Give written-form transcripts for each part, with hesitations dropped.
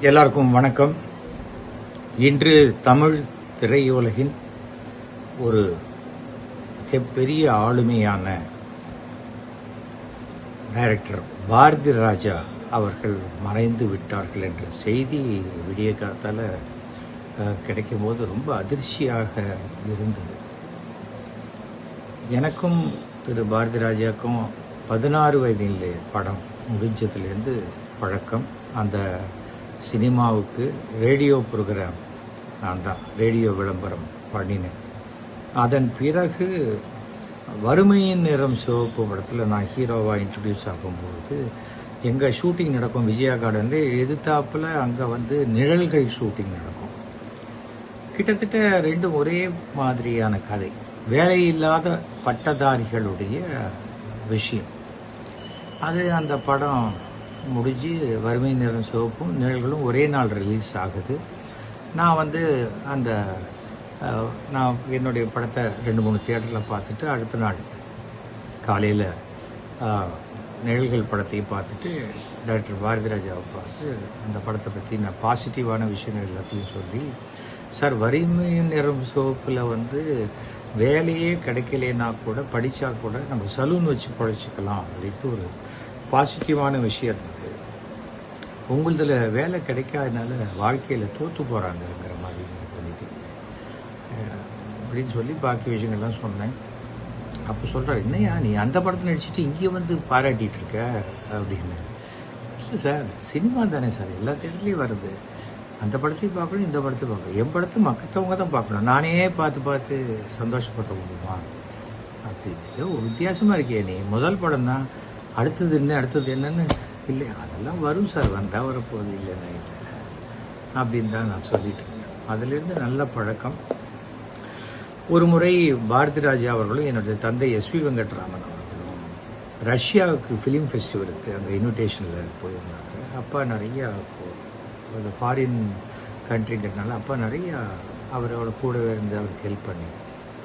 எல்லாருக்கும் வணக்கம். இன்று தமிழ் திரையுலகின் ஒரு மிகப்பெரிய ஆளுமையான டைரக்டர் பாரதி ராஜா அவர்கள் மறைந்து விட்டார்கள் என்ற செய்தி விடிய காலத்தால் கிடைக்கும் போது ரொம்ப அதிர்ச்சியாக இருந்தது. எனக்கும் திரு பாரதி ராஜாவுக்கும் 16 வயதில் படம் முடிஞ்சதுலேருந்து பழக்கம். அந்த சினிமாவுக்கு ரேடியோ ப்ரோக்ராம் நான் தான் ரேடியோ விளம்பரம் பண்ணினேன். அதன் பிறகு வறுமையின் நிறம் சிவப்பு படத்தில் நான் ஹீரோவாக இன்ட்ரடியூஸ் ஆகும்போது எங்கள் ஷூட்டிங் நடக்கும் விஜயா கார்டனில் எதிர்த்தாப்பில் அங்கே நிழல்கள் ஷூட்டிங் நடக்கும். கிட்டத்தட்ட ரெண்டும் ஒரே மாதிரியான கதை, வேலையில்லாத பட்டதாரிகளுடைய விஷயம். அது அந்த படம் முடிஞ்சு வறுமை நிறம் சிவப்பும் நிழல்களும் ஒரே நாள் ரிலீஸ் ஆகுது. நான் நான் என்னுடைய படத்தை 2-3 தியேட்டரில் பார்த்துட்டு அடுத்த நாள் காலையில் நிழல்கள் படத்தையும் பார்த்துட்டு டைரக்டர் பாரதி ராஜாவை பார்த்து அந்த படத்தை பற்றி நான் பாசிட்டிவான விஷயங்கள் எல்லாத்தையும் சொல்லி, சார் வறுமை நிறம் சிவப்பில் வேலையே கிடைக்கலனா கூட படித்தா கூட நம்ம சலூன் வச்சு பழைச்சிக்கலாம் அப்படின்ட்டு ஒரு பாசிட்டிவான விஷயம் இருந்தது. உங்களதில் வேலை கிடைக்காதனால வாழ்க்கையில் தோற்று போகிறாங்கங்கிற மாதிரி பண்ணிட்டு அப்படின்னு சொல்லி பாக்கி விஷயங்கள்லாம் சொன்னேன். அப்போ சொல்கிறார், என்னையா நீ அந்த படத்தை நடிச்சுட்டு இங்கே பாராட்டிகிட்டு இருக்க அப்படின்னு. இல்லை சார், சினிமா தானே சார், எல்லா தேட்டர்லேயும் வருது. அந்த படத்தையும் பார்க்கணும், இந்த படத்தையும் பார்க்கணும். என் படத்தை மற்றவங்க தான் பார்க்கணும், நானே பார்த்து சந்தோஷப்பட முடியுமா அப்படின்னு. ஒரு வித்தியாசமாக இருக்கே நீ, முதல் படம் தான், அடுத்தது என்னன்னு இல்லை, அதெல்லாம் வரும் சார், வந்தால் வரப்போகுது, இல்லைன்னா இல்லை அப்படின்னு தான் நான் சொல்லிட்டு இருக்கேன். அதிலிருந்து நல்ல பழக்கம். ஒரு முறை பாரதி ராஜா அவர்களும் என்னுடைய தந்தை எஸ்வி வெங்கட்ராமன் அவர்களும் ரஷ்யாவுக்கு ஃபிலிம் ஃபெஸ்டிவலுக்கு அங்கே இன்விடேஷனில் போயிருந்தாங்க. அப்பா நிறையா ஃபாரின் கண்ட்ரிங்கிறதுனால அப்பா நிறையா அவரோட கூடவே இருந்து அவருக்கு ஹெல்ப்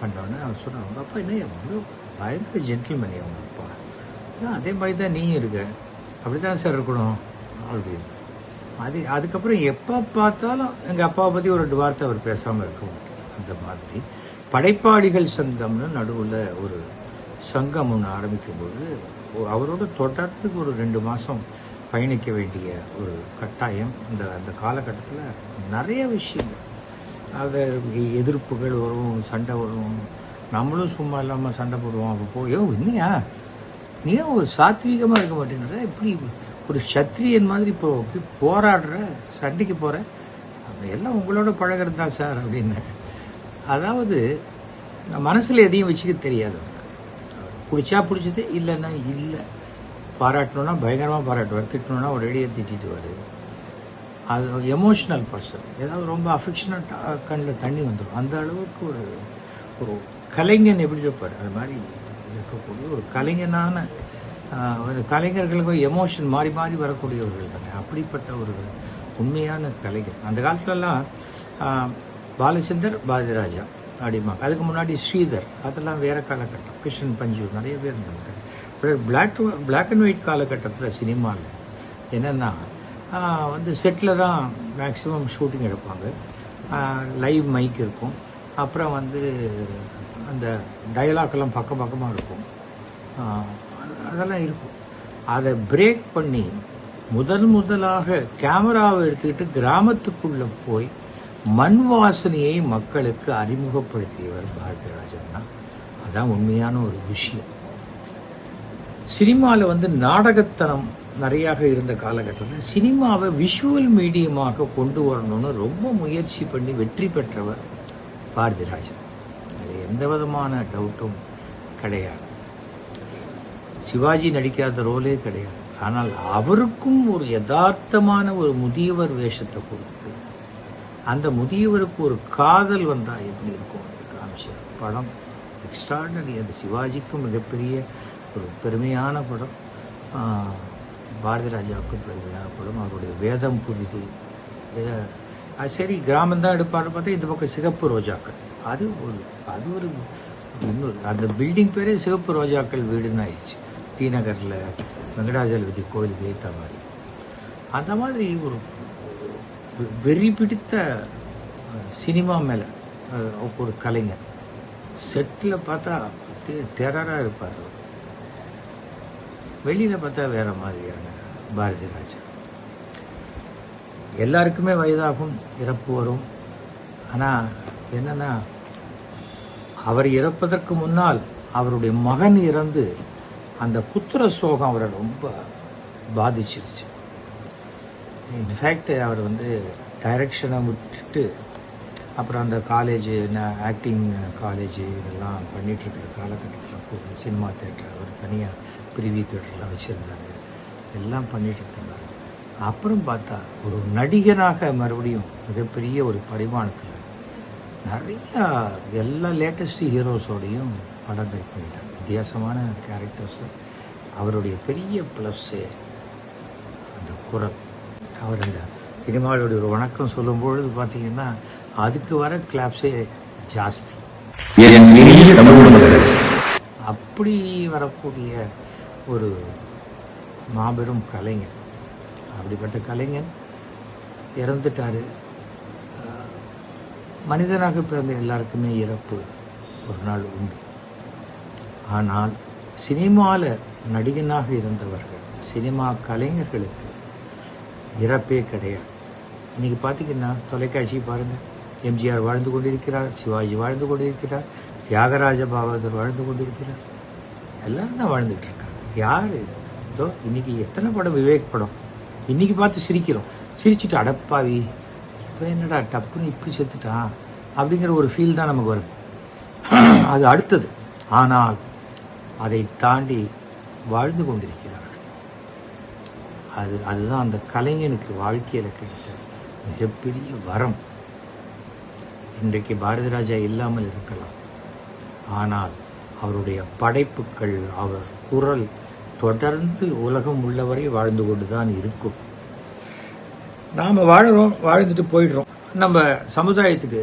பண்ணோன்னே அவர் சொன்னாங்க, அவங்க அப்பா என்ன எவ்வளோ பயங்கர ஜென்டில்மேன் அவங்க அப்பா, அதே மாதிரி தான் நீயும் இருக்க, அப்படி தான் சார் இருக்கணும் அப்படின்னு. அதுக்கப்புறம் எப்போ பார்த்தாலும் எங்கள் அப்பாவை பற்றி ஒரு 2 வார்த்தை அவர் பேசாமல் இருக்க மாட்டார். அந்த மாதிரி படைப்பாளிகள் சங்கம்னு நடுவில் ஒரு சங்கம் ஒன்று ஆரம்பிக்கும்போது அவரோட தொடர்ந்து ஒரு 2 மாதம் பயணிக்க வேண்டிய ஒரு கட்டாயம். அந்த காலகட்டத்தில் நிறைய விஷயங்கள், அதை எதிர்ப்புகள் வரும், சண்டை வரும், நம்மளும் சும்மா இல்லாமல் சண்டை போடுவோம். அப்போ போயோ இன்னையா நீ ஒரு சாத்வீகமாக இருக்க மாட்டேங்கிற, இப்படி ஒரு சத்திரியன் மாதிரி இப்போ போராடுற, சண்டைக்கு போகிற, எல்லாம் உங்களோட பழகிறது தான் சார் அப்படின்னு. அதாவது மனசில் எதையும் வச்சுக்க தெரியாது. பிடிச்சா பிடிச்சது, இல்லைன்னா இல்லை. பாராட்டணும்னா பயங்கரமாக பாராட்டுவார், திட்டணும்னா ஒரு ரெடியாக திட்டிட்டுவார். அது எமோஷ்னல் பர்சன். ஏதாவது ரொம்ப அஃபெக்ஷனட் கண்ணில் தண்ணி வந்துடும். அந்த அளவுக்கு ஒரு கலைஞன் எப்படி இருப்பார், அது மாதிரி இருக்கக்கூடிய ஒரு கலைஞனான கலைஞர்களுக்கு எமோஷன் மாறி மாறி வரக்கூடியவர்கள் தானே. அப்படிப்பட்ட ஒரு உண்மையான கலைஞர். அந்த காலத்துலலாம் பாலச்சந்தர், பாரதி ராஜா அப்படிம்பாங்க. அதுக்கு முன்னாடி ஸ்ரீதர், அதெல்லாம் வேற காலகட்டம். கிருஷ்ணன் பஞ்சு, நிறைய பேர் இருந்தாங்க. பிளாக் அண்ட் ஒயிட் காலகட்டத்தில் சினிமாவில் என்னென்னா செட்டில் தான் மேக்ஸிமம் ஷூட்டிங் எடுப்பாங்க. லைவ் மைக் இருக்கும். அப்புறம் அந்த டயலாக்கெல்லாம் பக்கமாக இருக்கும். அதெல்லாம் இருக்கும். அதை பிரேக் பண்ணி முதலாக கேமராவை எடுத்துக்கிட்டு கிராமத்துக்குள்ளே போய் மண் வாசனையை மக்களுக்கு அறிமுகப்படுத்தியவர் பாரதி ராஜன் தான். அதான் உண்மையான ஒரு விஷயம். சினிமாவில் நாடகத்தனம் நிறையாக இருந்த காலகட்டத்தில் சினிமாவை விஷுவல் மீடியமாக கொண்டு வரணும்னு ரொம்ப முயற்சி பண்ணி வெற்றி பெற்றவர் பாரதி ராஜன். அது எந்த விதமான டவுட்டும் கிடையாது. சிவாஜி நடிக்காத ரோலே கிடையாது. ஆனால் அவருக்கும் ஒரு யதார்த்தமான ஒரு முதியவர் வேஷத்தை கொடுத்து அந்த முதியவருக்கு ஒரு காதல் வந்தால் எப்படி இருக்கும் காமிச்ச படம் எக்ஸ்ட்ராடனரி. அது சிவாஜிக்கும் மிகப்பெரிய ஒரு பெருமையான படம், பாரதி ராஜாவுக்கும் பெருமையான படம். அவருடைய வேதம் புரிது. அது சரி, கிராமந்தான் எடுப்பாரு பார்த்தா இந்த பக்கம் சிகப்பு ரோஜாக்கள், அது ஒரு இன்னொரு அந்த பில்டிங் பேரே சிவப்பு ரோஜாக்கள் வீடுன்னு ஆயிடுச்சு. டி நகரில் வெங்கடாஜலபதி கோயிலுக்கு ஏற்ற மாதிரி. அந்த மாதிரி ஒரு வெறி பிடித்த சினிமா மேலே ஒரு கலைஞர். செட்டில் பார்த்தா அப்படியே டெரராக இருப்பார், வெளியில் பார்த்தா வேற மாதிரியான பாரதி ராஜா. எல்லாருக்குமே வயதாகும், இறப்பு வரும். ஆனால் என்னன்னா, அவர் இறப்பதற்கு முன்னால் அவருடைய மகன் இறந்து அந்த புத்திர சோகம் அவரை ரொம்ப பாதிச்சிருச்சு. இன்ஃபேக்ட் அவர் டைரக்ஷனை விட்டுட்டு அப்புறம் அந்த காலேஜ், ஆக்டிங் காலேஜ் இதெல்லாம் பண்ணிகிட்ருக்கிற காலகட்டத்தில் கூட சினிமா தேட்டர் அவர் தனியாக பிரிவி தேட்டர்லாம் வச்சுருந்தாங்க, எல்லாம் பண்ணிட்டு இருந்தாங்க. அப்புறம் பார்த்தா ஒரு நடிகனாக மறுபடியும் மிகப்பெரிய ஒரு பரிமாணத்தில் நிறையா எல்லா லேட்டஸ்ட் ஹீரோஸோடையும் படங்கள் பண்ணிட்டாங்க, வித்தியாசமான கேரக்டர்ஸ். அவருடைய பெரிய ப்ளஸ்ஸு அந்த குரல். அவர் அந்த சினிமாவுடைய ஒரு வணக்கம் சொல்லும்பொழுது பார்த்தீங்கன்னா அதுக்கு வர கிளாப்ஸே ஜாஸ்தி. அப்படி வரக்கூடிய ஒரு மாபெரும் கலைஞர். அப்படிப்பட்ட கலைஞன் இறந்துட்டாரு. மனிதனாக பிறந்த எல்லாருக்குமே இறப்பு ஒரு நாள் உண்டு. ஆனால் சினிமாவில் நடிகனாக இருந்தவர்கள், சினிமா கலைஞர்களுக்கு இறப்பே கிடையாது. இன்னைக்கு பார்த்தீங்கன்னா தொலைக்காட்சி பாருங்கள், எம்ஜிஆர் வாழ்ந்து கொண்டிருக்கிறார், சிவாஜி வாழ்ந்து கொண்டிருக்கிறார், தியாகராஜ பாகவதர் வாழ்ந்து கொண்டிருக்கிறார், எல்லாரும் தான் வாழ்ந்துட்டு இருக்காங்க. யார் இதோ இன்னைக்கு எத்தனை படம், விவேக் படம் இன்னைக்கு பார்த்து சிரிக்கிறோம், சிரிச்சுட்டு அடப்பாவி இப்போ என்னடா டப்புன்னு இப்படி செத்துட்டான் அப்படிங்கிற ஒரு ஃபீல் தான் நமக்கு வருது. அது அடுத்தது. ஆனால் அதை தாண்டி வாழ்ந்து கொண்டிருக்கிறார்கள். அதுதான் அந்த கலைஞனுக்கு வாழ்க்கையில் கிடைத்த மிகப்பெரிய வரம். இன்றைக்கு பாரதி ராஜா இல்லாமல் இருக்கலாம், ஆனால் அவருடைய படைப்புகள், அவர் குரல் தொடர்ந்து உலகம் உள்ளவரை வாழ்ந்து கொண்டு தான் இருக்கும். நாம் வாழறோம், வாழ்ந்துட்டு போயிடுறோம். நம்ம சமுதாயத்துக்கு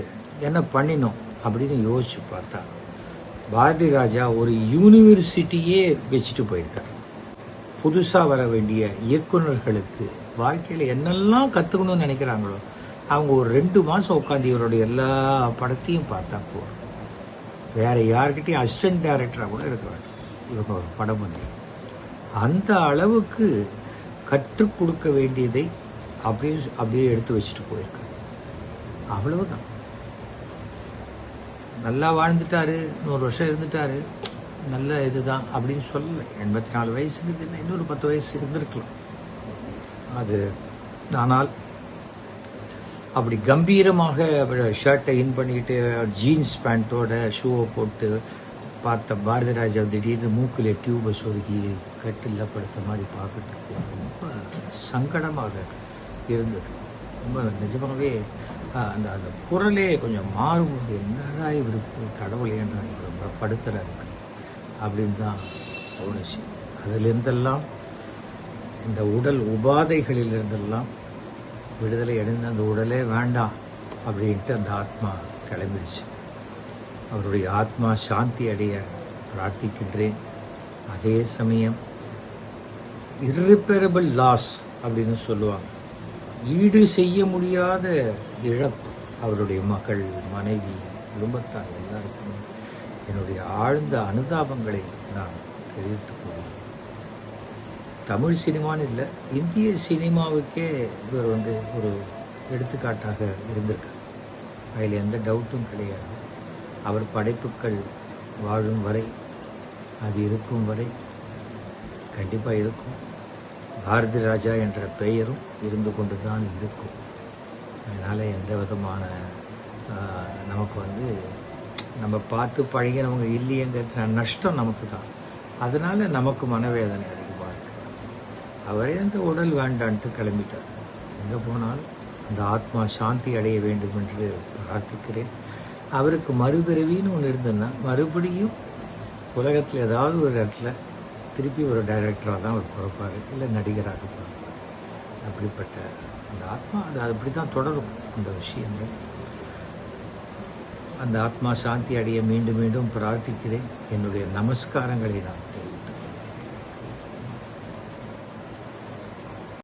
என்ன பண்ணினோம் அப்படின்னு யோசிச்சு பார்த்தா பாரதி ராஜா ஒரு யூனிவர்சிட்டியே வச்சுட்டு போயிருக்கார். புதுசாக வர வேண்டிய இயக்குநர்களுக்கு வாழ்க்கையில் என்னெல்லாம் கற்றுக்கணும்னு நினைக்கிறாங்களோ அவங்க ஒரு 2 மாதம் உட்காந்து இவருடைய எல்லா படத்தையும் பார்த்தா போதும். வேற யார்கிட்டையும் அசிஸ்டன்ட் டைரக்டராக கூட இருக்க வேண்டும், இவங்க ஒரு படம் பண்ணி அந்த அளவுக்கு கற்றுக் கொடுக்க வேண்டியதை அப்படியே எடுத்து வச்சுட்டு போயிருக்காரு. அவ்வளவுதான். நல்லா வாழ்ந்துட்டாரு, 100 வருஷம் இருந்துட்டாரு, நல்ல இதுதான் அப்படின்னு சொல்லலை. 84 வயசு இருக்குன்னா இன்னொரு 10 வயசு இருந்திருக்கலாம் அது. ஆனால் அப்படி கம்பீரமாக ஷர்ட்டை இன் பண்ணிட்டு ஜீன்ஸ் பேண்ட்டோட ஷூவை போட்டு பார்த்த பாரதி ராஜா திடீர்னு மூக்கில் டியூபை சொருகி கட்டில் படுத்த மாதிரி பார்க்கறதுக்கு ரொம்ப சங்கடமாக இருந்தது. ரொம்ப நிஜமாகவே அந்த அந்த குரலே கொஞ்சம் மாறும்போது என்னடா இவருக்கு கடவுளேன்றா இவர் படுத்துறாரு அப்படின்னு தான் தோணுச்சு. அதிலிருந்தெல்லாம், இந்த உடல் உபாதைகளிலிருந்தெல்லாம் விடுதலை அடைந்து அந்த உடலே வேண்டாம் அப்படின்ட்டு அந்த ஆத்மா கிளம்பிடுச்சு. அவருடைய ஆத்மா சாந்தி அடைய பிரார்த்திக்கின்றேன். அதே சமயம் irreparable லாஸ் அப்படின்னு சொல்லுவாங்க, ஈடு செய்ய முடியாத இழப்பு. அவருடைய மகள், மனைவி, குடும்பத்தார் எல்லாருக்குமே என்னுடைய ஆழ்ந்த அனுதாபங்களை நான் தெரிவித்துக் கொள்கிறேன். தமிழ் சினிமான்னு இல்லை, இந்திய சினிமாவுக்கே இவர் ஒரு எடுத்துக்காட்டாக இருந்திருக்கார். அதில் எந்த டவுட்டும் கிடையாது. அவர் படைப்புகள் வாழும் வரை, அது இருக்கும் வரை கண்டிப்பாக இருக்கும். பாரதி ராஜா என்ற பெயரும் இருந்து கொண்டு தான் இருக்கும். அதனால் எந்த விதமான நமக்கு நம்ம பார்த்து பழகினவங்க இல்லையங்கிற நஷ்டம் நமக்கு தான். அதனால் நமக்கு மனவேதனை அதிகமாக இருக்கு. அவரே அந்த உடல் வேண்டான்ட்டு கிளம்பிட்டார். எங்கே போனாலும் அந்த ஆத்மா சாந்தி அடைய வேண்டும் என்று பிரார்த்திக்கிறேன். அவருக்கு மறுபிறவின்னு ஒன்று இருந்ததுன்னா மறுபடியும் உலகத்தில் ஏதாவது ஒரு இடத்துல திருப்பி ஒரு டைரக்டராக தான் அவர் பிறப்பார், இல்லை நடிகராக பிறப்பார். அப்படிப்பட்ட அந்த ஆத்மா அது அப்படி தான் தொடரும். அந்த விஷயங்கள், அந்த ஆத்மா சாந்தி அடைய மீண்டும் மீண்டும் பிரார்த்திக்கிறேன். என்னுடைய நமஸ்காரங்களை நான்